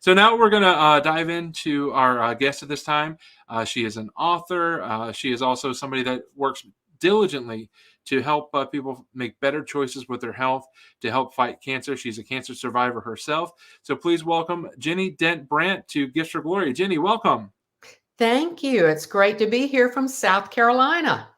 So now we're going to dive into our guest at this time. She is an author. She is also somebody that works diligently to help people make better choices with their health to help fight cancer. She's a cancer survivor herself. So please welcome Ginny Dent Brant to Gifts for Glory. Ginny, welcome. Thank you. It's great to be here from South Carolina.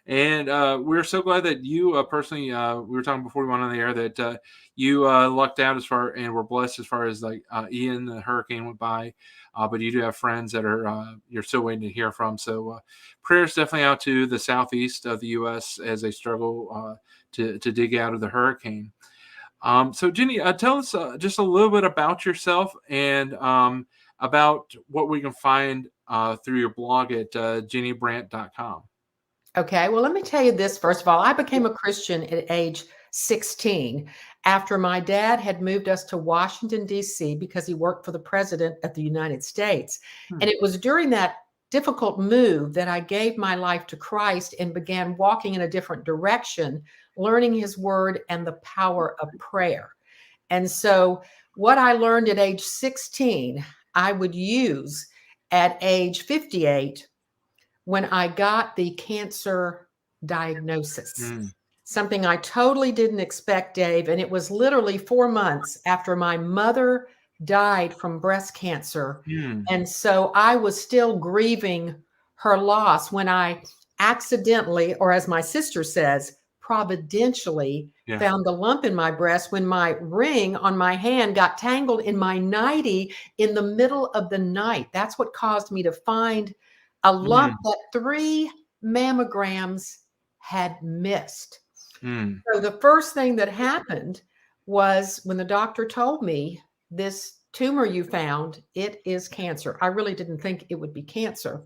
And we're so glad that you personally, we were talking before we went on the air that you lucked out as far and were blessed as far as like Ian, the hurricane went by. But you do have friends that are you're still waiting to hear from. So prayers definitely out to the southeast of the U.S. as they struggle to dig out of the hurricane. So Ginny, tell us just a little bit about yourself and about what we can find through your blog at ginnybrant.com. Okay, well, let me tell you this first of all. I became a Christian at age 16 after my dad had moved us to Washington, D.C., because he worked for the president of the United States. And it was during that difficult move that I gave my life to Christ and began walking in a different direction, learning his word and the power of prayer. And so, what I learned at age 16, I would use at age 58 when I got the cancer diagnosis. Something I totally didn't expect, Dave. And it was literally 4 months after my mother died from breast cancer. And so I was still grieving her loss when I accidentally, or as my sister says, providentially found a lump in my breast when my ring on my hand got tangled in my nightie in the middle of the night. That's what caused me to find a lump that 3 mammograms had missed. So the first thing that happened was when the doctor told me, this tumor you found, it is cancer. I really didn't think it would be cancer.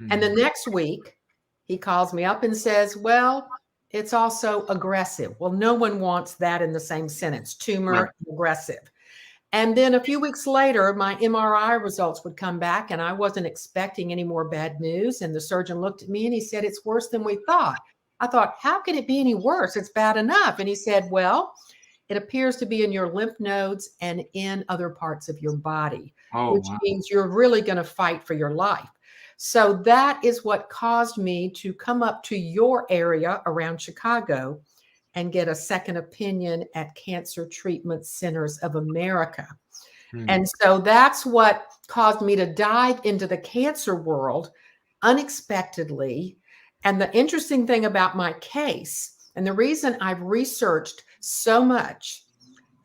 And the next week, he calls me up and says, well, it's also aggressive. Well, no one wants that in the same sentence, tumor and aggressive. And then a few weeks later, my MRI results would come back, and I wasn't expecting any more bad news. And the surgeon looked at me and he said, it's worse than we thought. I thought, how can it be any worse? It's bad enough. And he said, well, it appears to be in your lymph nodes and in other parts of your body, which means you're really going to fight for your life. So that is what caused me to come up to your area around Chicago and get a second opinion at Cancer Treatment Centers of America. And so that's what caused me to dive into the cancer world unexpectedly. And the interesting thing about my case, and the reason I've researched so much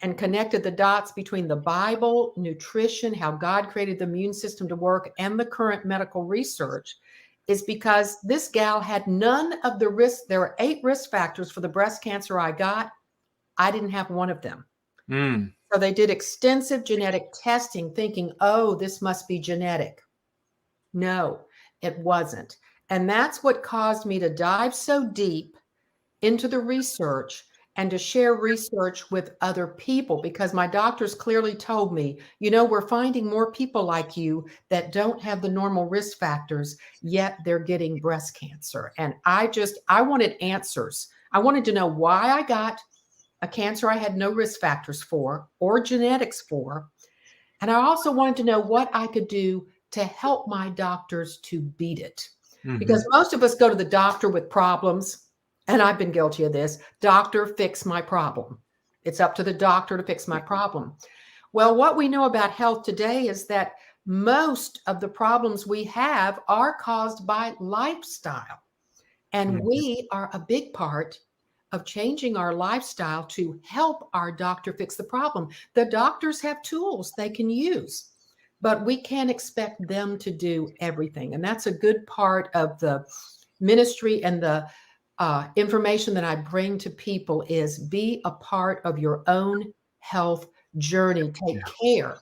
and connected the dots between the Bible, nutrition, how God created the immune system to work, and the current medical research, is because this gal had none of the risks. There were 8 risk factors for the breast cancer I got. I didn't have one of them. So they did extensive genetic testing thinking, oh, this must be genetic. No, it wasn't. And that's what caused me to dive so deep into the research and to share research with other people, because my doctors clearly told me, you know, we're finding more people like you that don't have the normal risk factors, yet they're getting breast cancer. And I wanted answers. I wanted to know why I got a cancer I had no risk factors for or genetics for. And I also wanted to know what I could do to help my doctors to beat it. Because most of us go to the doctor with problems. And I've been guilty of this. Doctor, fix my problem. It's up to the doctor to fix my problem. Well, what we know about health today is that most of the problems we have are caused by lifestyle. And we are a big part of changing our lifestyle to help our doctor fix the problem. The doctors have tools they can use, but we can't expect them to do everything. And that's a good part of the ministry and the information that I bring to people is be a part of your own health journey. Take care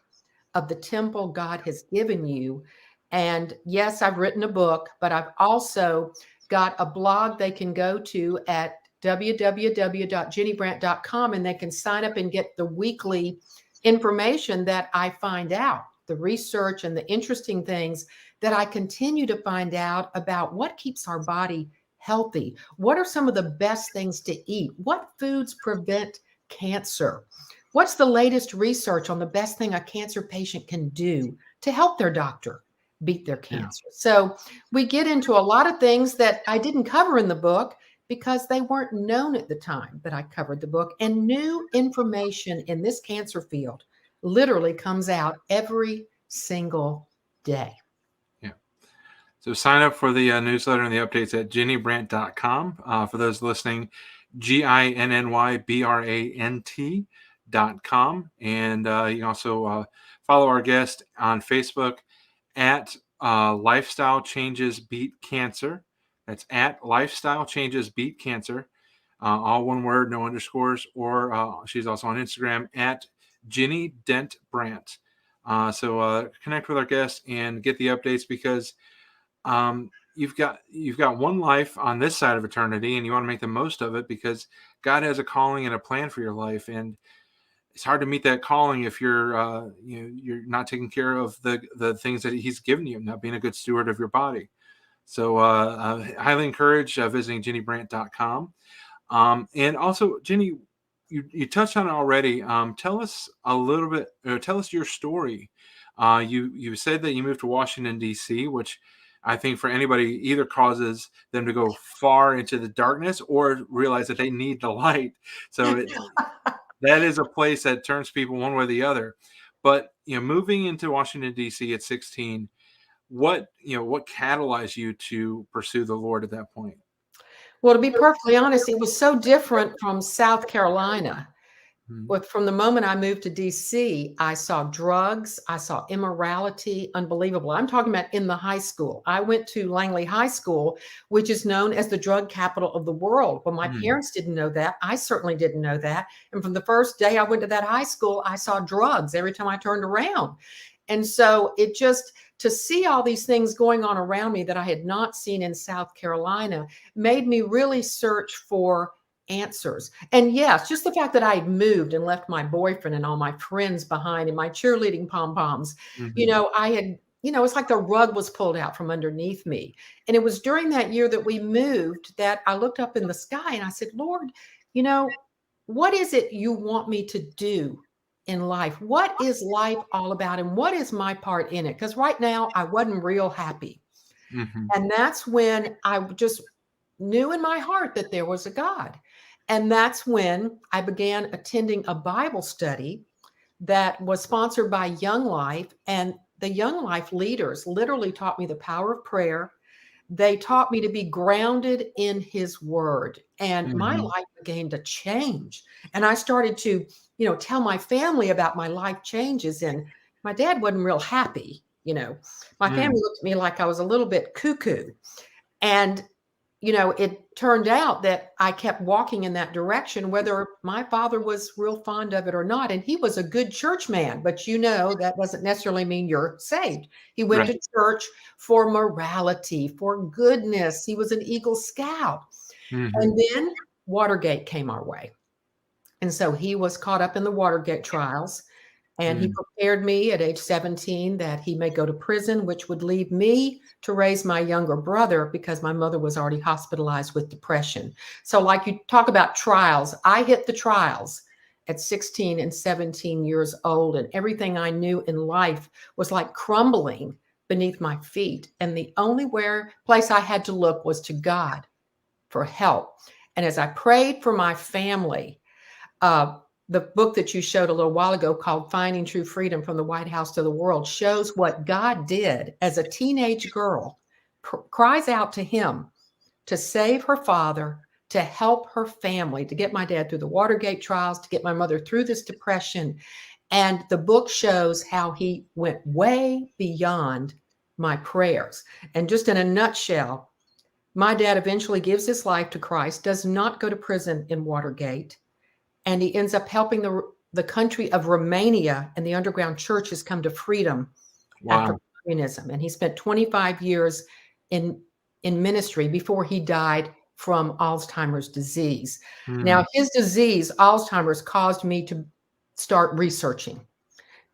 of the temple God has given you. And yes, I've written a book, but I've also got a blog they can go to at www.ginnybrant.com, and they can sign up and get the weekly information that I find out, the research and the interesting things that I continue to find out about what keeps our body healthy. What are some of the best things to eat? What foods prevent cancer? What's the latest research on the best thing a cancer patient can do to help their doctor beat their Yeah. cancer? So we get into a lot of things that I didn't cover in the book because they weren't known at the time that I covered the book. And new information in this cancer field literally comes out every single day. Yeah. So sign up for the newsletter and the updates at ginnybrant.com. For those listening, GINNYBRANT.com. And you can also follow our guest on Facebook at Lifestyle Changes Beat Cancer. That's at Lifestyle Changes Beat Cancer. All one word, no underscores. Or she's also on Instagram at Ginny Dent Brant. So connect with our guest and get the updates, because you've got one life on this side of eternity, and you want to make the most of it, because God has a calling and a plan for your life, and it's hard to meet that calling if you're not taking care of the things that He's given you, not being a good steward of your body. So I highly encourage visiting ginnybrant.com. And also, Ginny, you touched on it already. Tell us a little bit. Tell us your story. You said that you moved to Washington, D.C., which I think for anybody either causes them to go far into the darkness or realize that they need the light. So that is a place that turns people one way or the other. But moving into Washington, D.C. at 16, what catalyzed you to pursue the Lord at that point? Well, to be perfectly honest, it was so different from South Carolina. Mhm. But from the moment I moved to DC, I saw drugs, I saw immorality, unbelievable. I'm talking about in the high school. I went to Langley High School, which is known as the drug capital of the world. Well, my Mhm. parents didn't know that. I certainly didn't know that. And from the first day I went to that high school, I saw drugs every time I turned around. And so it just, to see all these things going on around me that I had not seen in South Carolina made me really search for answers. And yes, just the fact that I had moved and left my boyfriend and all my friends behind and my cheerleading pom-poms, Mhm. I had, it's like the rug was pulled out from underneath me. And it was during that year that we moved that I looked up in the sky and I said, Lord, what is it you want me to do in life? What is life all about? And what is my part in it? Because right now I wasn't real happy. Mhm. And that's when I just knew in my heart that there was a God. And that's when I began attending a Bible study that was sponsored by Young Life. And the Young Life leaders literally taught me the power of prayer. They taught me to be grounded in His word. And my Mhm. life began to change. And I started to, tell my family about my life changes. And my dad wasn't real happy. My family Mm. looked at me like I was a little bit cuckoo. And it turned out that I kept walking in that direction, whether my father was real fond of it or not. And he was a good church man, but that doesn't necessarily mean you're saved. He went to Right. church for morality, for goodness. He was an Eagle Scout. Mhm. And then Watergate came our way. And so he was caught up in the Watergate trials. And he Mm. prepared me at age 17 that he may go to prison, which would leave me to raise my younger brother because my mother was already hospitalized with depression. So, like you talk about trials, I hit the trials at 16 and 17 years old, and everything I knew in life was like crumbling beneath my feet. And the only place I had to look was to God for help. And as I prayed for my family, uh, the book that you showed a little while ago called Finding True Freedom from the White House to the World shows what God did as a teenage girl, cries out to Him to save her father, to help her family, to get my dad through the Watergate trials, to get my mother through this depression. And the book shows how He went way beyond my prayers. And just in a nutshell, my dad eventually gives his life to Christ, does not go to prison in Watergate, and he ends up helping the country of Romania, and the underground church has come to freedom after Wow. communism. And he spent 25 years in ministry before he died from Alzheimer's disease. Mm. Now, his disease, Alzheimer's, caused me to start researching,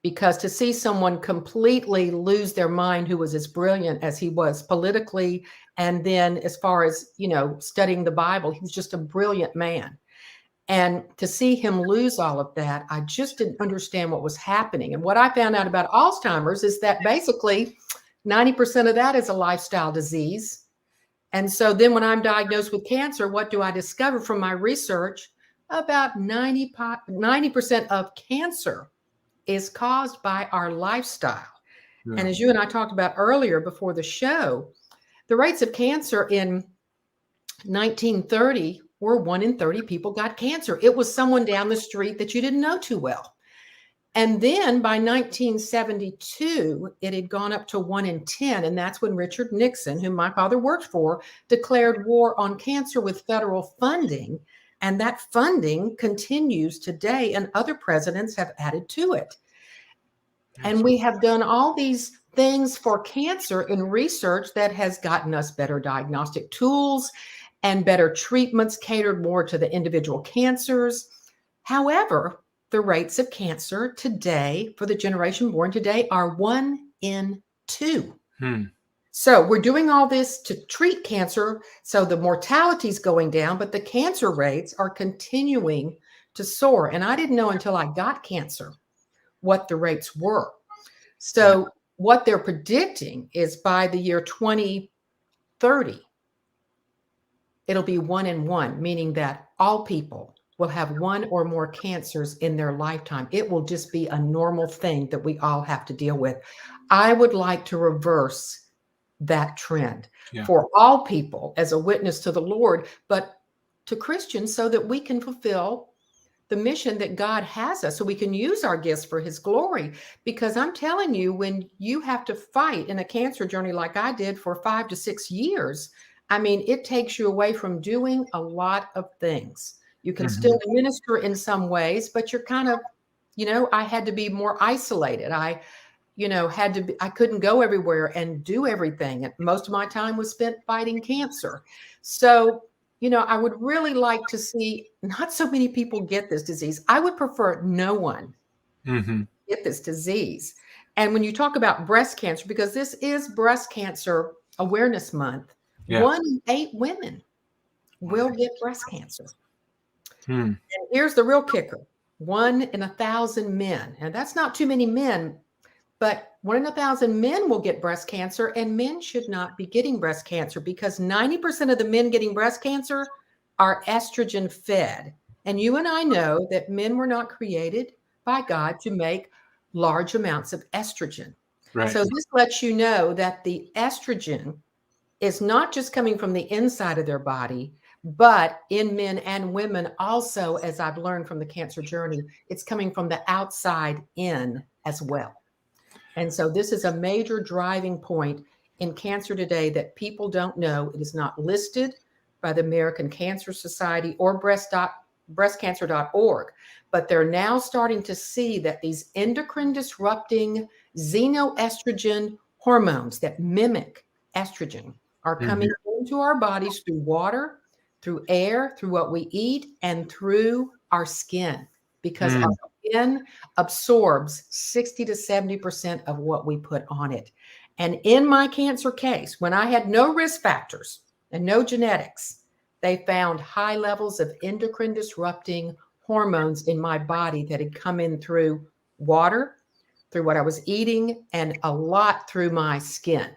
because to see someone completely lose their mind who was as brilliant as he was politically, and then as far as, studying the Bible, he was just a brilliant man. And to see him lose all of that, I just didn't understand what was happening. And what I found out about Alzheimer's is that basically 90% of that is a lifestyle disease. And so then when I'm diagnosed with cancer, what do I discover from my research? About 90% of cancer is caused by our lifestyle. Yeah. And as you and I talked about earlier before the show, the rates of cancer in 1930 were 1 in 30 people got cancer. It was someone down the street that you didn't know too well. And then by 1972, it had gone up to 1 in 10. And that's when Richard Nixon, whom my father worked for, declared war on cancer with federal funding. And that funding continues today, and other presidents have added to it. And we have done all these things for cancer in research that has gotten us better diagnostic tools and better treatments catered more to the individual cancers. However, the rates of cancer today for the generation born today are 1 in 2. So we're doing all this to treat cancer. So the mortality is going down, but the cancer rates are continuing to soar. And I didn't know until I got cancer what the rates were. So what they're predicting is by the year 2030, it'll be 1 in 1, meaning that all people will have one or more cancers in their lifetime. It will just be a normal thing that we all have to deal with. I would like to reverse that trend for all people as a witness to the Lord, but to Christians so that we can fulfill the mission that God has us, so we can use our gifts for his glory. Because I'm telling you, when you have to fight in a cancer journey like I did for 5 to 6 years, I mean, it takes you away from doing a lot of things. You can still minister in some ways, but you're kind of, I had to be more isolated. I couldn't go everywhere and do everything. And most of my time was spent fighting cancer. So, I would really like to see not so many people get this disease. I would prefer no one get this disease. And when you talk about breast cancer, because this is Breast Cancer Awareness Month, 1 in 8 women will get breast cancer. And here's the real kicker: 1 in 1,000 men. And that's not too many men, but 1 in 1,000 men will get breast cancer, and men should not be getting breast cancer because 90% of the men getting breast cancer are estrogen fed. And you and I know that men were not created by God to make large amounts of estrogen. Right. So this lets you know that the estrogen is not just coming from the inside of their body, but in men and women also, as I've learned from the cancer journey, it's coming from the outside in as well. And so this is a major driving point in cancer today that people don't know. It is not listed by the American Cancer Society or breastcancer.org, but they're now starting to see that these endocrine disrupting xenoestrogen hormones that mimic estrogen are coming into our bodies through water, through air, through what we eat, and through our skin, because our skin absorbs 60 to 70% of what we put on it. And in my cancer case, when I had no risk factors and no genetics, they found high levels of endocrine disrupting hormones in my body that had come in through water, through what I was eating, and a lot through my skin.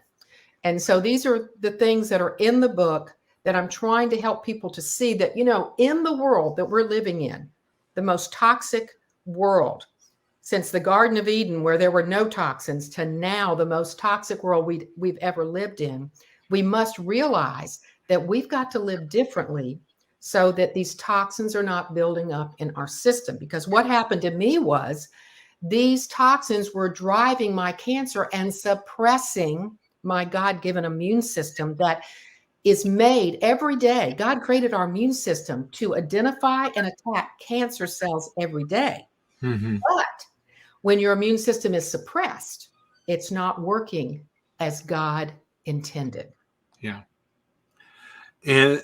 And so these are the things that are in the book that I'm trying to help people to see that, in the world that we're living in, the most toxic world since the Garden of Eden, where there were no toxins, to now the most toxic world we've ever lived in, we must realize that we've got to live differently so that these toxins are not building up in our system. Because what happened to me was these toxins were driving my cancer and suppressing my God-given immune system that is made every day. God created our immune system to identify and attack cancer cells every day. But when your immune system is suppressed, it's not working as God intended. Yeah. And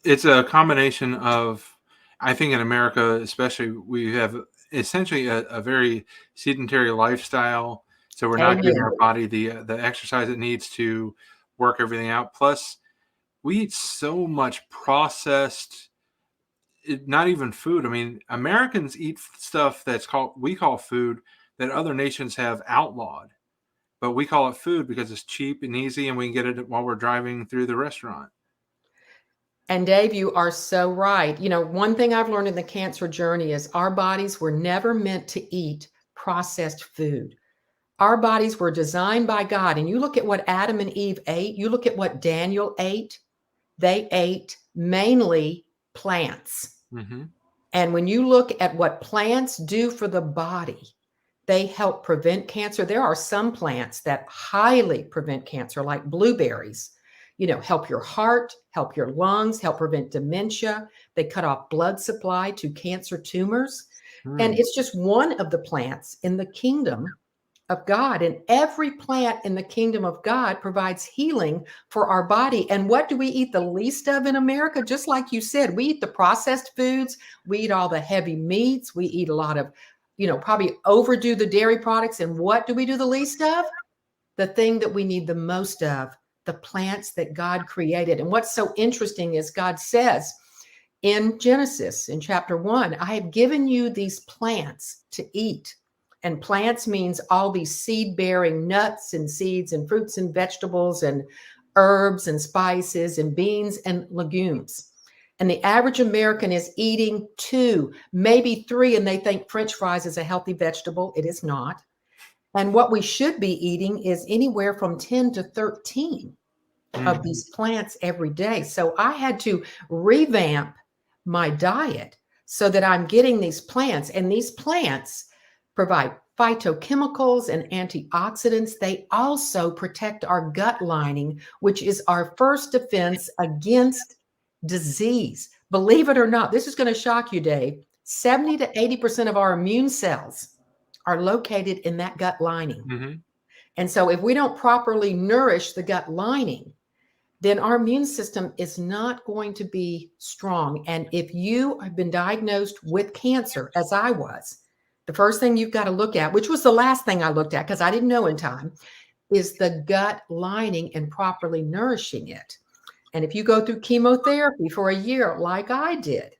it's a combination of, I think in America, especially, we have essentially a very sedentary lifestyle. So we're not giving our body the exercise it needs to work everything out. Plus, we eat so much processed not even food. I mean, Americans eat stuff we call food that other nations have outlawed, but we call it food because it's cheap and easy, and we can get it while we're driving through the restaurant. And Dave, you are so right. One thing I've learned in the cancer journey is our bodies were never meant to eat processed food. Our bodies were designed by God. And you look at what Adam and Eve ate, you look at what Daniel ate, they ate mainly plants. Mm-hmm. And when you look at what plants do for the body, they help prevent cancer. There are some plants that highly prevent cancer, like blueberries, help your heart, help your lungs, help prevent dementia. They cut off blood supply to cancer tumors. And it's just one of the plants in the kingdom of God. And every plant in the kingdom of God provides healing for our body. And what do we eat the least of in America? Just like you said, we eat the processed foods, we eat all the heavy meats, we eat a lot of, probably overdo the dairy products. And what do we do the least of? The thing that we need the most of, the plants that God created. And what's so interesting is God says in Genesis, in chapter 1, I have given you these plants to eat. And plants means all these seed-bearing nuts and seeds and fruits and vegetables and herbs and spices and beans and legumes. And the average American is eating 2, maybe 3, and they think French fries is a healthy vegetable. It is not. And what we should be eating is anywhere from 10 to 13 of these plants every day. So I had to revamp my diet so that I'm getting these plants. And these plants provide phytochemicals and antioxidants. They also protect our gut lining, which is our first defense against disease. Believe it or not, this is going to shock you, Dave. 70 to 80% of our immune cells are located in that gut lining. Mm-hmm. And so if we don't properly nourish the gut lining, then our immune system is not going to be strong. And if you have been diagnosed with cancer, as I was, the first thing you've got to look at, which was the last thing I looked at because I didn't know in time, is the gut lining and properly nourishing it. And if you go through chemotherapy for a year, like I did,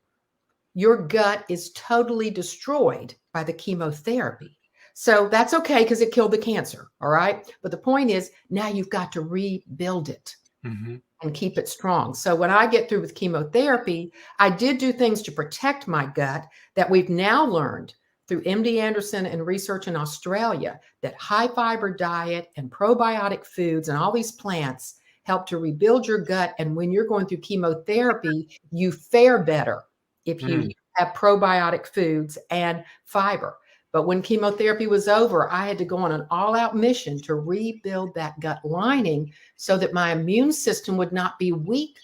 your gut is totally destroyed by the chemotherapy. So that's okay because it killed the cancer. All right. But the point is now you've got to rebuild it. Mm-hmm. And keep it strong. So when I get through with chemotherapy, I did do things to protect my gut that we've now learned through MD Anderson and research in Australia that high fiber diet and probiotic foods and all these plants help to rebuild your gut. And when you're going through chemotherapy, you fare better if you have probiotic foods and fiber. But when chemotherapy was over, I had to go on an all-out mission to rebuild that gut lining so that my immune system would not be weak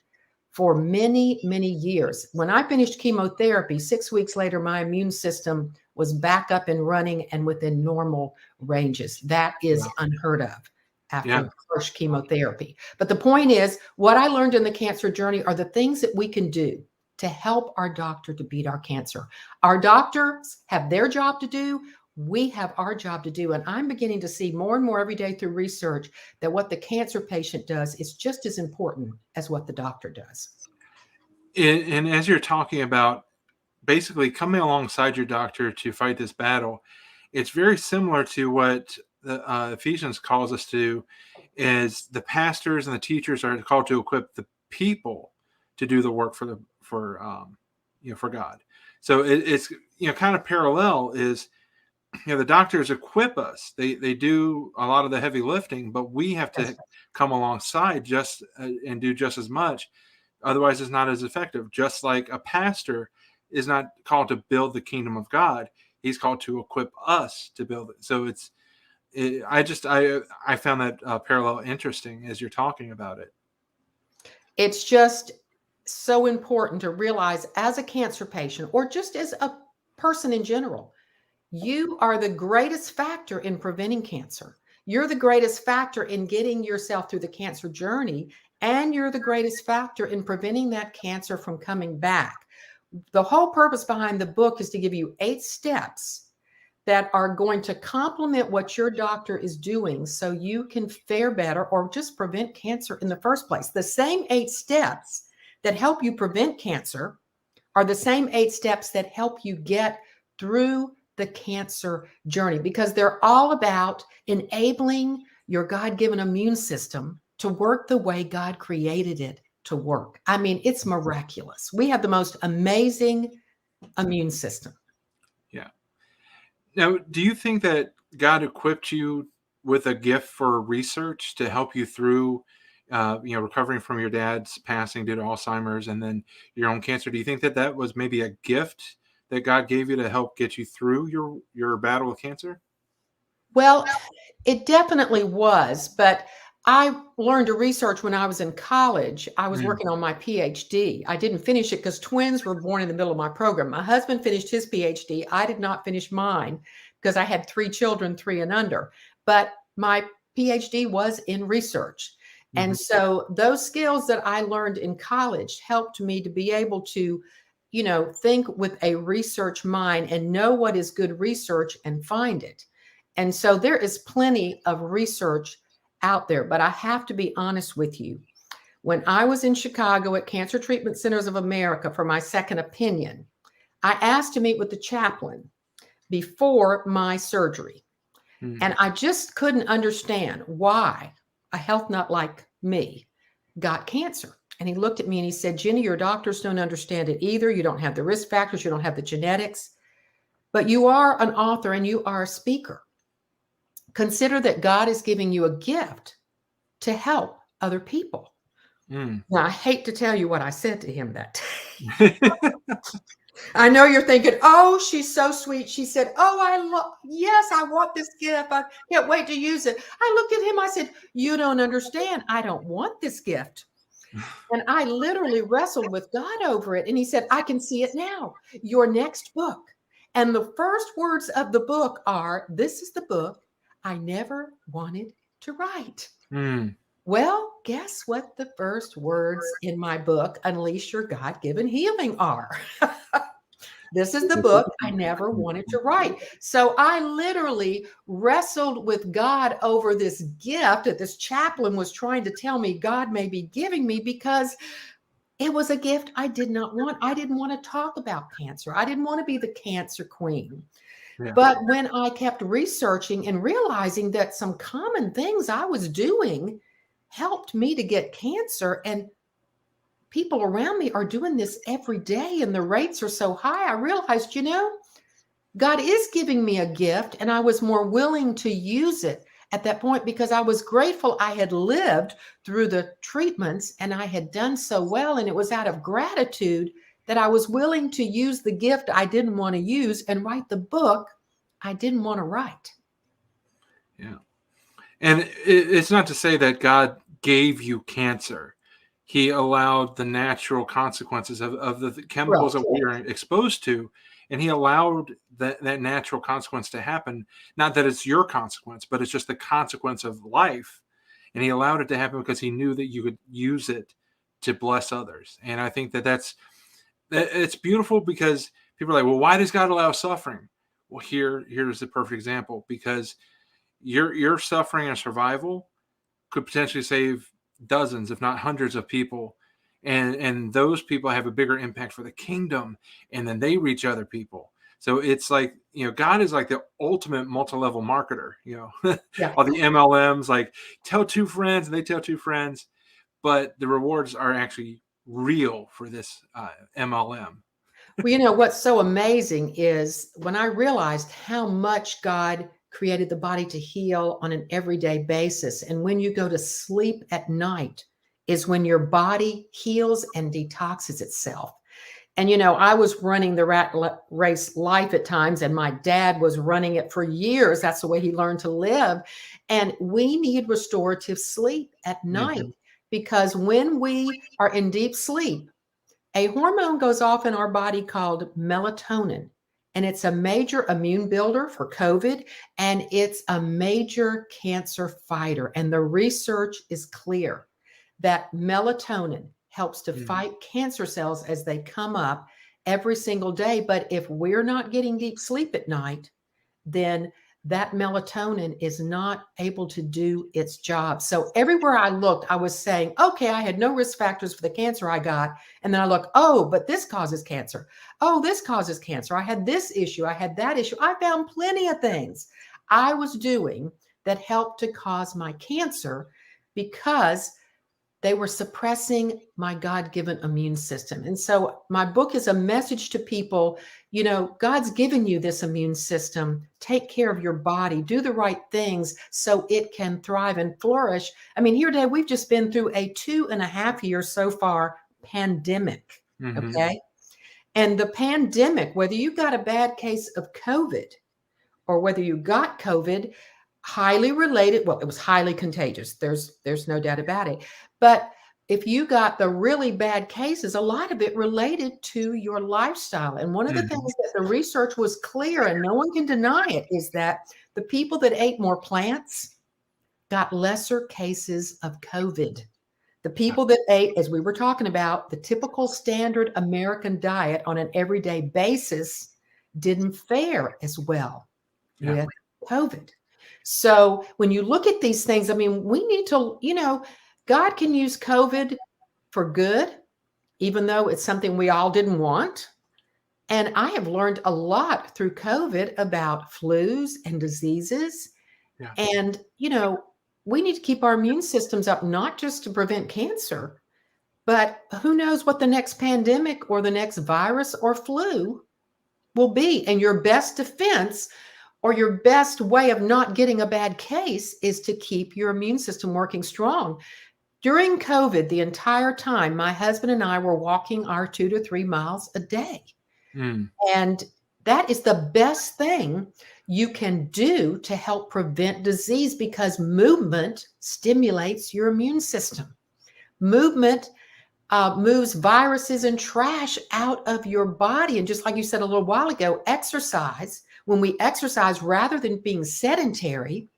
for many, many years. When I finished chemotherapy, 6 weeks later, my immune system was back up and running and within normal ranges. That is unheard of after first chemotherapy. But the point is, what I learned in the cancer journey are the things that we can do to help our doctor to beat our cancer. Our doctors have their job to do. We have our job to do. And I'm beginning to see more and more every day through research that what the cancer patient does is just as important as what the doctor does. And as you're talking about basically coming alongside your doctor to fight this battle, it's very similar to what the Ephesians calls us to, is the pastors and the teachers are called to equip the people to do the work for God. So it's kind of parallel is, the doctors equip us. They do a lot of the heavy lifting, but we have to come alongside just and do just as much. Otherwise, it's not as effective. Just like a pastor is not called to build the kingdom of God, he's called to equip us to build it. So I found that parallel interesting as you're talking about it. It's just so important to realize as a cancer patient or just as a person in general, you are the greatest factor in preventing cancer. You're the greatest factor in getting yourself through the cancer journey, and you're the greatest factor in preventing that cancer from coming back. The whole purpose behind the book is to give you 8 steps that are going to complement what your doctor is doing so you can fare better or just prevent cancer in the first place. The same 8 steps that help you prevent cancer are the same 8 steps that help you get through the cancer journey, because they're all about enabling your God-given immune system to work the way God created it to work. I mean, it's miraculous. We have the most amazing immune system. Yeah. Now, do you think that God equipped you with a gift for research to help you through, recovering from your dad's passing due to Alzheimer's and then your own cancer? Do you think that that was maybe a gift that God gave you to help get you through your battle with cancer? Well, it definitely was, but I learned to research when I was in college. I was Mm, working on my PhD. I didn't finish it because twins were born in the middle of my program. My husband finished his PhD. I did not finish mine because I had 3 children, 3 and under. But my PhD was in research. And mhm, so those skills that I learned in college helped me to be able to, think with a research mind and know what is good research and find it. And so there is plenty of research out there, but I have to be honest with you. When I was in Chicago at Cancer Treatment Centers of America for my second opinion, I asked to meet with the chaplain before my surgery. mm, And I just couldn't understand why a health nut like me got cancer. And he looked at me and he said, Ginny, your doctors don't understand it either. You don't have the risk factors, you don't have the genetics, but you are an author and you are a speaker. Consider that God is giving you a gift to help other people. mm. Now, I hate to tell you what I said to him that day. I know you're thinking, oh, she's so sweet. She said, oh, yes, I want this gift. I can't wait to use it. I looked at him. I said, you don't understand. I don't want this gift. And I literally wrestled with God over it. And he said, I can see it now. Your next book. And the first words of the book are, this is the book I never wanted to write. Mm. Well, guess what the first words in my book, Unleash Your God Given Healing, are? This is the book I never wanted to write. So I literally wrestled with God over this gift that this chaplain was trying to tell me God may be giving me, because it was a gift I did not want. I didn't want to talk about cancer. I didn't want to be the cancer queen. Yeah. But when I kept researching and realizing that some common things I was doing helped me to get cancer, and people around me are doing this every day and the rates are so high, I realized, God is giving me a gift, and I was more willing to use it at that point because I was grateful I had lived through the treatments and I had done so well. And it was out of gratitude that I was willing to use the gift I didn't want to use and write the book I didn't want to write. Yeah. And it's not to say that God gave you cancer. He allowed the natural consequences of the chemicals Right. that we are exposed to, and he allowed that natural consequence to happen. Not that it's your consequence, but it's just the consequence of life. And he allowed it to happen because he knew that you could use it to bless others. And I think it's beautiful, because people are like, well, why does God allow suffering? Well, here's the perfect example, because your suffering and survival could potentially save dozens, if not hundreds, of people, and those people have a bigger impact for the kingdom, and then they reach other people. So it's like, God is like the ultimate multi-level marketer. Yeah. All the MLMs, like, tell 2 friends and they tell 2 friends, but the rewards are actually real for this MLM. Well, what's so amazing is when I realized how much God created the body to heal on an everyday basis. And when you go to sleep at night is when your body heals and detoxes itself. And, I was running the race life at times, and my dad was running it for years. That's the way he learned to live. And we need restorative sleep at night, Mhm. because when we are in deep sleep, a hormone goes off in our body called melatonin, and it's a major immune builder for COVID, and it's a major cancer fighter. And the research is clear that melatonin helps to Mhm. fight cancer cells as they come up every single day. But if we're not getting deep sleep at night, then that melatonin is not able to do its job. So everywhere I looked, I was saying, okay, I had no risk factors for the cancer I got. And then I look, oh, but this causes cancer. Oh, this causes cancer. I had this issue. I had that issue. I found plenty of things I was doing that helped to cause my cancer because they were suppressing my God-given immune system. And so my book is a message to people, God's given you this immune system. Take care of your body, do the right things so it can thrive and flourish. I mean, here today, we've just been through a 2.5 years so far pandemic. Mm-hmm. Okay. And the pandemic, whether you got a bad case of COVID or whether you got COVID, highly related. Well, it was highly contagious. There's no doubt about it. But if you got the really bad cases, a lot of it related to your lifestyle. And one of the Mm-hmm. things that the research was clear, and no one can deny it, is that the people that ate more plants got lesser cases of COVID. The people that ate, as we were talking about, the typical standard American diet on an everyday basis didn't fare as well with COVID. So when you look at these things, I mean, we need to, God can use COVID for good, even though it's something we all didn't want. And I have learned a lot through COVID about flus and diseases. Yeah. And, we need to keep our immune systems up, not just to prevent cancer, but who knows what the next pandemic or the next virus or flu will be. And your best defense or your best way of not getting a bad case is to keep your immune system working strong. During COVID, the entire time, my husband and I were walking our 2 to 3 miles a day. Mm. And that is the best thing you can do to help prevent disease because movement stimulates your immune system. Movement moves viruses and trash out of your body. And just like you said a little while ago, exercise, when we exercise rather than being sedentary,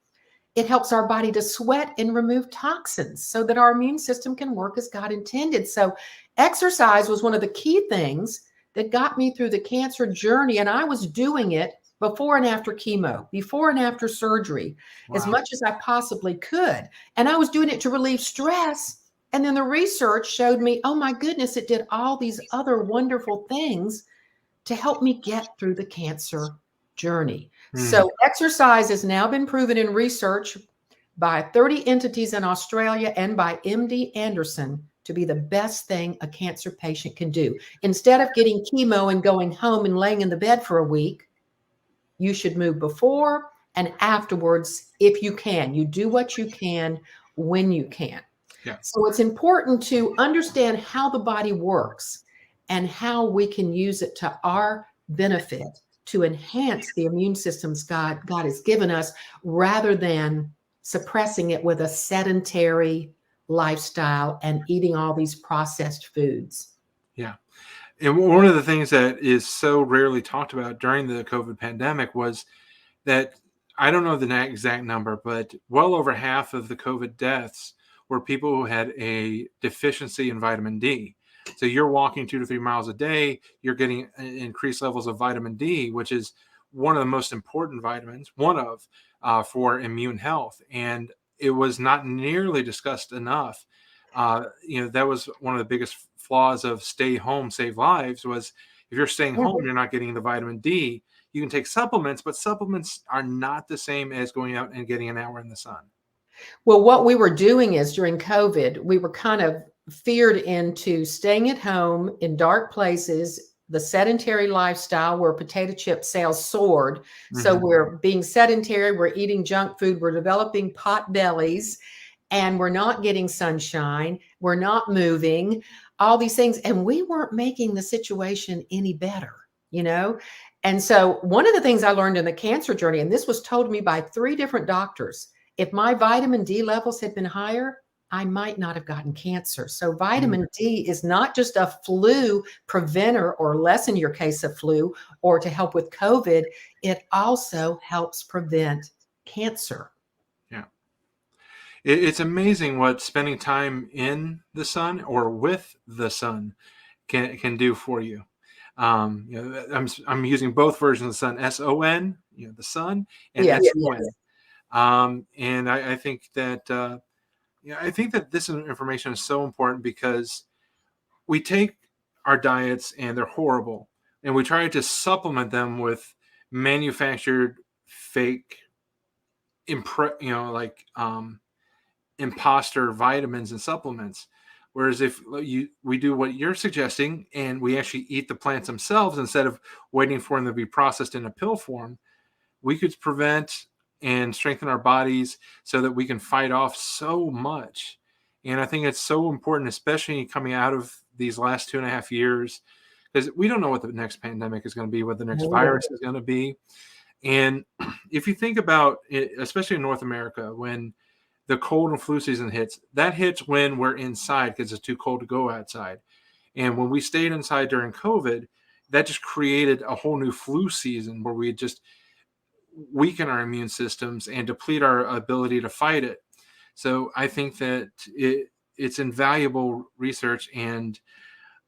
it helps our body to sweat and remove toxins so that our immune system can work as God intended. So exercise was one of the key things that got me through the cancer journey. And I was doing it before and after chemo, before and after surgery, as much as I possibly could. And I was doing it to relieve stress. And then the research showed me, oh my goodness, it did all these other wonderful things to help me get through the cancer journey. So exercise has now been proven in research by 30 entities in Australia and by MD Anderson to be the best thing a cancer patient can do. Instead of getting chemo and going home and laying in the bed for a week, you should move before and afterwards if you can. You do what you can when you can. Yeah. So it's important to understand how the body works and how we can use it to our benefit to enhance the immune systems God has given us rather than suppressing it with a sedentary lifestyle and eating all these processed foods. Yeah. And one of the things that is so rarely talked about during the COVID pandemic was that, I don't know the exact number, but well over half of the COVID deaths were people who had a deficiency in vitamin D. So you're walking 2 to 3 miles a day, you're getting increased levels of vitamin D, which is one of the most important vitamins, for immune health. And it was not nearly discussed enough. That was one of the biggest flaws of stay home, save lives, was if you're staying home, you're not getting the vitamin D. You can take supplements, but supplements are not the same as going out and getting an hour in the sun. Well, what we were doing is during COVID, we were kind of feared into staying at home in dark places, the sedentary lifestyle where potato chip sales soared. So we're being sedentary, we're eating junk food, we're developing pot bellies, and we're not getting sunshine, we're not moving, all these things. And we weren't making the situation any better, And so one of the things I learned in the cancer journey, and this was told to me by 3 different doctors, if my vitamin D levels had been higher, I might not have gotten cancer. So vitamin D is not just a flu preventer or lessen your case of flu or to help with COVID. It also helps prevent cancer. Yeah. It's amazing what spending time in the sun or with the sun can do for you. I'm using both versions of the sun, SON, the sun, and Yes, that's yes. when. And I think that I think that this information is so important because we take our diets and they're horrible, and we try to supplement them with manufactured fake, like imposter vitamins and supplements. Whereas if we do what you're suggesting and we actually eat the plants themselves instead of waiting for them to be processed in a pill form, we could prevent and strengthen our bodies so that we can fight off so much. And I think it's so important, especially coming out of these last 2.5 years, because we don't know what the next pandemic is going to be, what the next No. virus is going to be. And if you think about it, especially in North America, when the cold and flu season hits, that hits when we're inside because it's too cold to go outside. And when we stayed inside during COVID, that just created a whole new flu season where we just weaken our immune systems and deplete our ability to fight it. So I think that it's invaluable research, and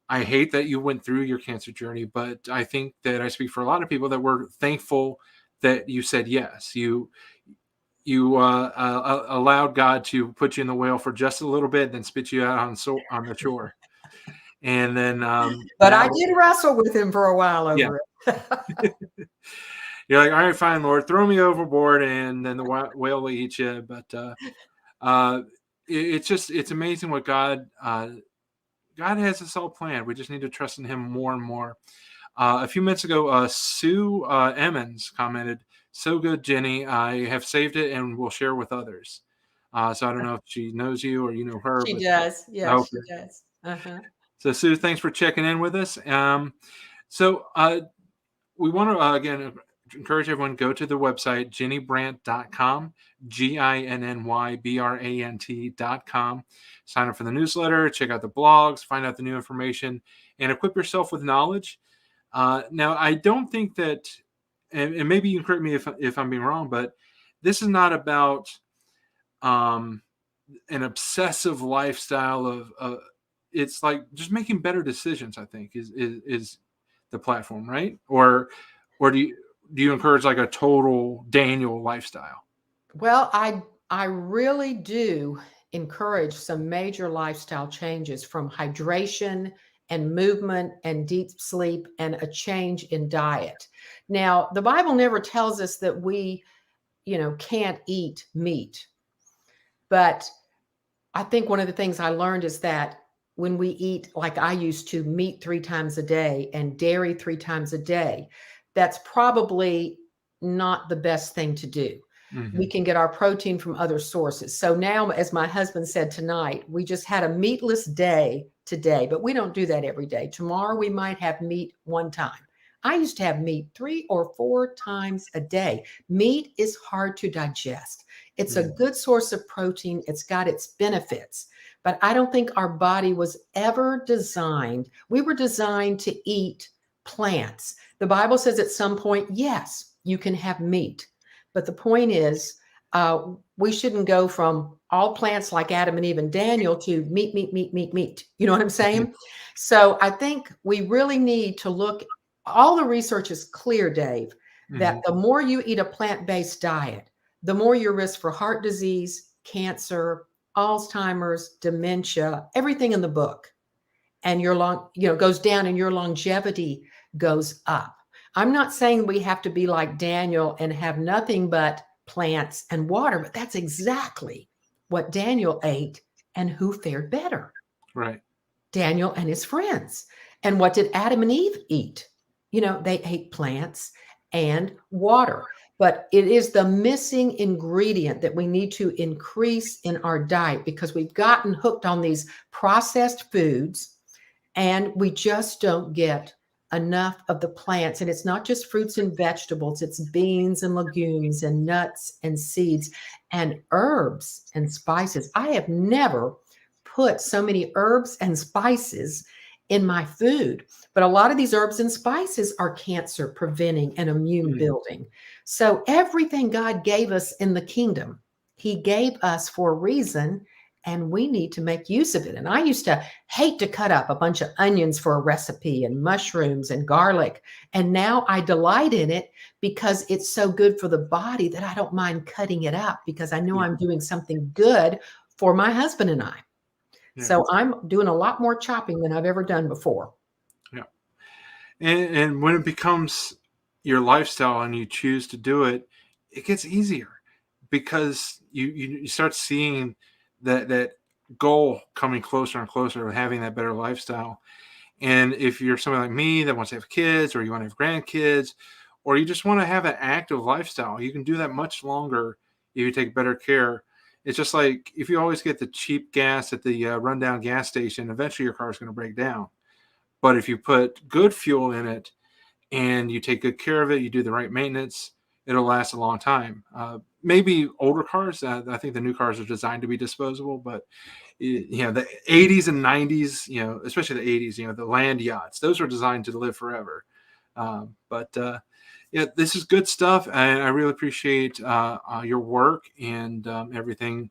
I hate that you went through your cancer journey, but I think that I speak for a lot of people that we're thankful that you said yes. You allowed God to put you in the whale for just a little bit, then spit you out on the shore, and then But I now, did wrestle with him for a while yeah, over it. you're like, all right, fine, Lord, throw me overboard, and then the whale will eat you. But uh, it's amazing what God has us all planned. We just need to trust in Him more and more. A few minutes ago, Sue Emmons commented, "So good, Jenny. I have saved it and will share with others." So I don't know if she knows you or you know her, She but does. Yes, she okay. does. Uh-huh. So Sue, thanks for checking in with us. So we want to again encourage everyone, go to the website ginnybrant.com, GINNYBRANT.com. Sign up for the newsletter, check out the blogs, find out the new information, and equip yourself with knowledge. Now, I don't think that, and maybe you can correct me if I'm being wrong, but this is not about um, an obsessive lifestyle of it's like just making better decisions. I think is the platform, right? Or do you encourage like a total Daniel lifestyle? Well, I really do encourage some major lifestyle changes, from hydration and movement and deep sleep and a change in diet. Now, the Bible never tells us that we, can't eat meat. But I think one of the things I learned is that when we eat, like I used to, meat 3 times a day and dairy 3 times a day, that's probably not the best thing to do. We Mm-hmm. can get our protein from other sources. So now, as my husband said tonight, we just had a meatless day today, but we don't do that every day. Tomorrow, we might have meat one time. I used to have meat 3 or 4 times a day. Meat is hard to digest. It's a good source of protein. It's got its benefits, but I don't think our body was ever designed. We were designed to eat plants. The Bible says at some point, yes, you can have meat. But the point is, we shouldn't go from all plants like Adam and Eve and Daniel to meat, meat, meat, meat, meat. You know what I'm saying? So I think we really need to look. All the research is clear, Dave, that Mm-hmm. the more you eat a plant-based diet, the more your risk for heart disease, cancer, Alzheimer's, dementia, everything in the book, and goes down, and your longevity goes up. I'm not saying we have to be like Daniel and have nothing but plants and water, but that's exactly what Daniel ate, and who fared better? Right. Daniel and his friends. And what did Adam and Eve eat? They ate plants and water. But it is the missing ingredient that we need to increase in our diet, because we've gotten hooked on these processed foods and we just don't get enough of the plants. And it's not just fruits and vegetables, it's beans and legumes and nuts and seeds and herbs and spices. I have never put so many herbs and spices in my food, but a lot of these herbs and spices are cancer preventing and immune Mm-hmm. building. So everything God gave us in the kingdom, He gave us for a reason, and we need to make use of it. And I used to hate to cut up a bunch of onions for a recipe and mushrooms and garlic. And now I delight in it because it's so good for the body that I don't mind cutting it up because I know Yeah. I'm doing something good for my husband and I. Yeah. So I'm doing a lot more chopping than I've ever done before. Yeah. And when it becomes your lifestyle and you choose to do it, it gets easier because you start seeing that goal coming closer and closer of having that better lifestyle. And if you're someone like me that wants to have kids, or you want to have grandkids, or you just want to have an active lifestyle, you can do that much longer if you take better care. It's just like if you always get the cheap gas at the rundown gas station, eventually your car is going to break down. But if you put good fuel in it and you take good care of it, you do the right maintenance, it'll last a long time. Maybe older cars, I think the new cars are designed to be disposable, but the 80s and 90s, especially the 80s, the land yachts, those were designed to live forever. But yeah, this is good stuff. And I really appreciate your work and everything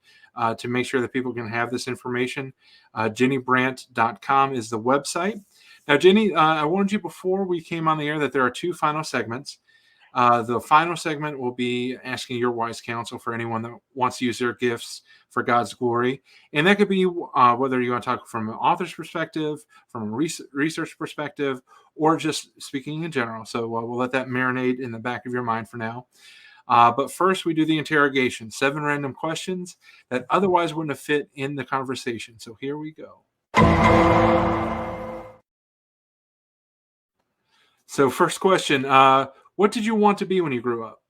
to make sure that people can have this information. JennyBrant.com is the website. Now, Jenny, I warned you before we came on the air that there are 2 final segments. The final segment will be asking your wise counsel for anyone that wants to use their gifts for God's glory. And that could be whether you want to talk from an author's perspective, from a research perspective, or just speaking in general. So we'll let that marinate in the back of your mind for now. But first, we do the interrogation, 7 random questions that otherwise wouldn't have fit in the conversation. So here we go. So first question, what did you want to be when you grew up?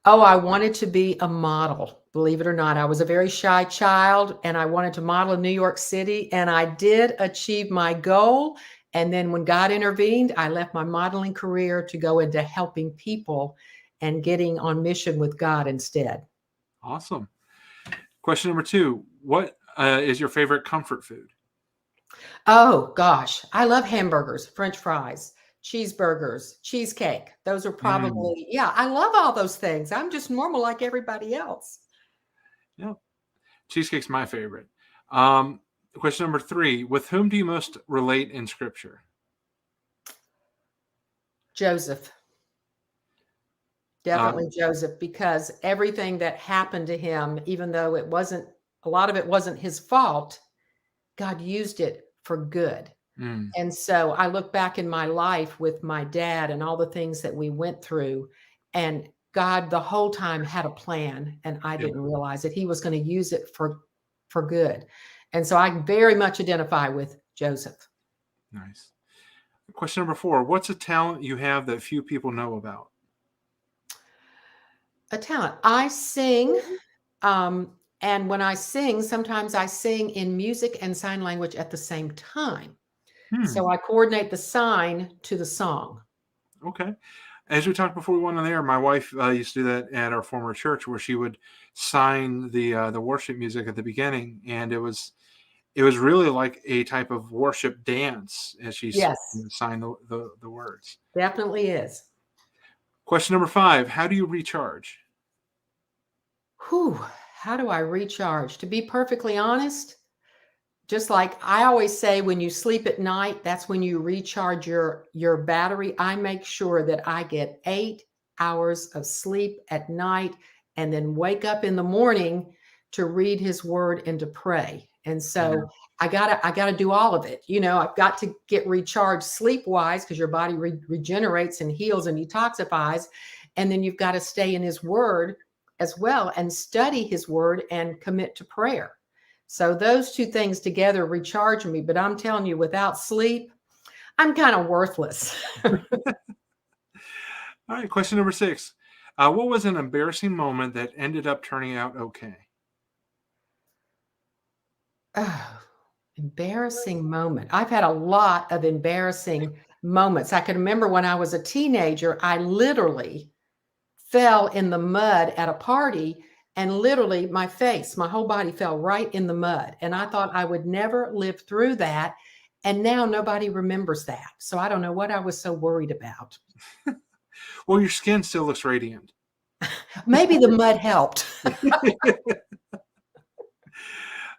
Oh, I wanted to be a model, believe it or not. I was a very shy child and I wanted to model in New York City, and I did achieve my goal. And then when God intervened, I left my modeling career to go into helping people and getting on mission with God instead. Awesome. Question number 2, what is your favorite comfort food? Oh gosh, I love hamburgers, French fries, cheeseburgers, cheesecake. Those are Mm, probably, yeah, I love all those things. I'm just normal like everybody else. yeah, cheesecake's my favorite. Um, Question number 3, with whom do you most relate in Scripture? Joseph. Uh, Definitely Joseph, because everything that happened to him, even though a lot of it wasn't his fault, God used it for good. mm, And so I look back in my life with my dad and all the things that we went through, and God the whole time had a plan, and I yeah, didn't realize it. He was going to use it for good. And so I very much identify with Joseph. nice. Question number 4, what's a talent you have that few people know about? A talent. I sing. And when I sing, sometimes I sing in music and sign language at the same time. Hmm, So I coordinate the sign to the song. okay. As we talked before we went on the air, my wife used to do that at our former church, where she would sign the worship music at the beginning, and it was really like a type of worship dance as she Yes, signed the words. definitely is. Question number 5, how do you recharge? Whew, how do I recharge? To be perfectly honest, just like I always say, when you sleep at night, that's when you recharge your battery. I make sure that I get 8 hours of sleep at night and then wake up in the morning to read his word and to pray. And Yeah, so I gotta do all of it. I've got to get recharged sleep wise because your body regenerates and heals and detoxifies. And then you've got to stay in his word as well and study his word and commit to prayer. So those 2 things together recharge me, but I'm telling you, without sleep, I'm kind of worthless. all right, question number 6, what was an embarrassing moment that ended up turning out okay? Oh, embarrassing moment. I've had a lot of embarrassing moments. I can remember when I was a teenager, I literally fell in the mud at a party, and literally my whole body fell right in the mud. And I thought I would never live through that. And now nobody remembers that. So I don't know what I was so worried about. Well, your skin still looks radiant. Maybe the mud helped.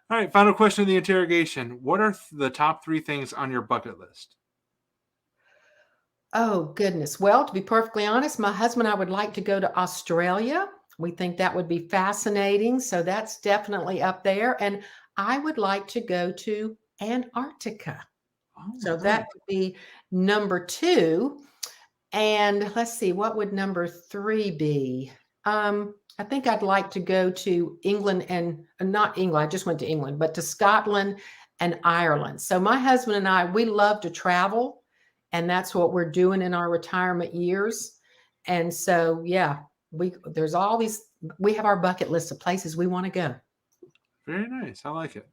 All right, final question of the interrogation. What are the top 3 things on your bucket list? Oh, goodness. Well, to be perfectly honest, my husband and I would like to go to Australia. We think that would be fascinating. So that's definitely up there. And I would like to go to Antarctica. Oh, So great. that would be number two. And let's see, what would number three be? I think I'd like to go to England and not England, I just went to England, but to Scotland and Ireland. So my husband and I, we love to travel, and that's what we're doing in our retirement years. And so, yeah, there's all these, we have our bucket list of places we want to go. Very nice. I like it.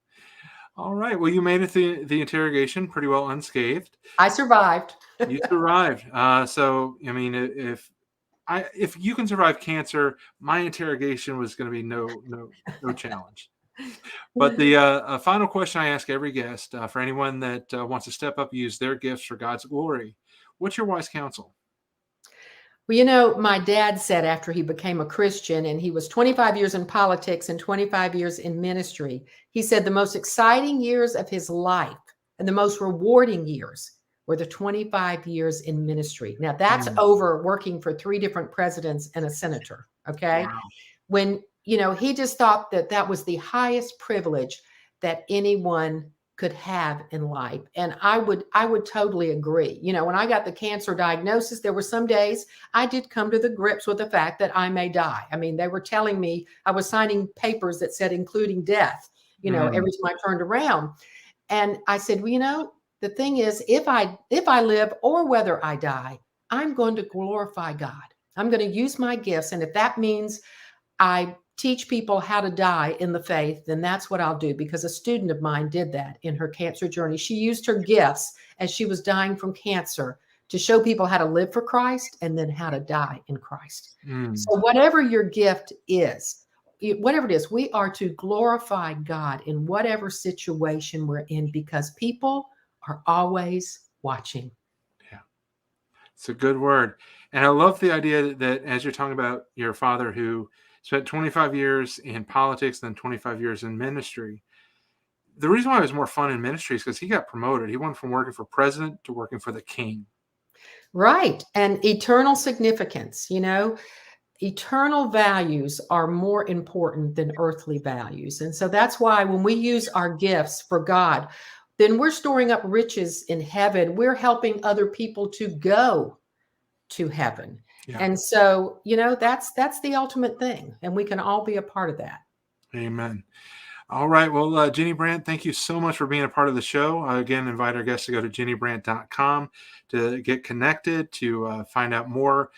All right. Well, you made it through the interrogation pretty well unscathed. I survived. You survived. So, I mean, if you can survive cancer, my interrogation was going to be no challenge. But the final question I ask every guest for anyone that wants to step up, use their gifts for God's glory. What's your wise counsel? Well, you know, my dad said after he became a Christian and he was 25 years in politics and 25 years in ministry, he said the most exciting years of his life and the most rewarding years were the 25 years in ministry. Now, that's Mm, over working for 3 different presidents and a senator. Okay. wow. When, you know, he just thought that that was the highest privilege that anyone could have in life. And I would totally agree. You know, when I got the cancer diagnosis, there were some days I did come to the grips with the fact that I may die. I mean, they were telling me I was signing papers that said including death, you know, Mm, every time I turned around. And I said, well, you know, the thing is, if I live or whether I die, I'm going to glorify God. I'm going to use my gifts. And if that means I teach people how to die in the faith, then that's what I'll do, because a student of mine did that in her cancer journey. She used her gifts as she was dying from cancer to show people how to live for Christ and then how to die in Christ. mm, So whatever your gift is, whatever it is, we are to glorify God in whatever situation we're in, because people are always watching. yeah. It's a good word. And I love the idea that as you're talking about your father who spent 25 years in politics, then 25 years in ministry, the reason why it was more fun in ministry is because he got promoted. He went from working for president to working for the king. Right. And eternal significance, you know, eternal values are more important than earthly values. And so that's why when we use our gifts for God, then we're storing up riches in heaven. We're helping other people to go to heaven. Yeah. And so, you know, that's the ultimate thing. And we can all be a part of that. Amen. All right. Well, Ginny Brant, thank you so much for being a part of the show. Again, invite our guests to go to ginnybrant.com to get connected, to find out more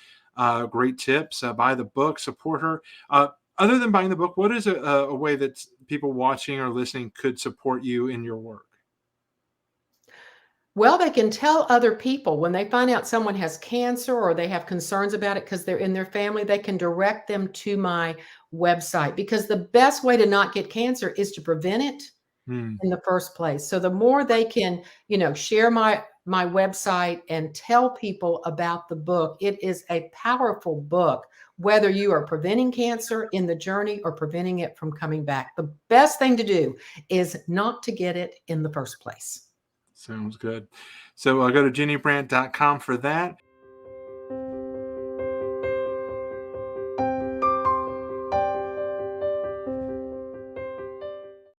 great tips, buy the book, support her. Other than buying the book, what is a way that people watching or listening could support you in your work? Well, they can tell other people when they find out someone has cancer or they have concerns about it because they're in their family, they can direct them to my website, because the best way to not get cancer is to prevent it Hmm, in the first place. So the more they can, you know, share my website and tell people about the book, it is a powerful book, whether you are preventing cancer in the journey or preventing it from coming back. The best thing to do is not to get it in the first place. sounds good. So go to ginnybrant.com for that.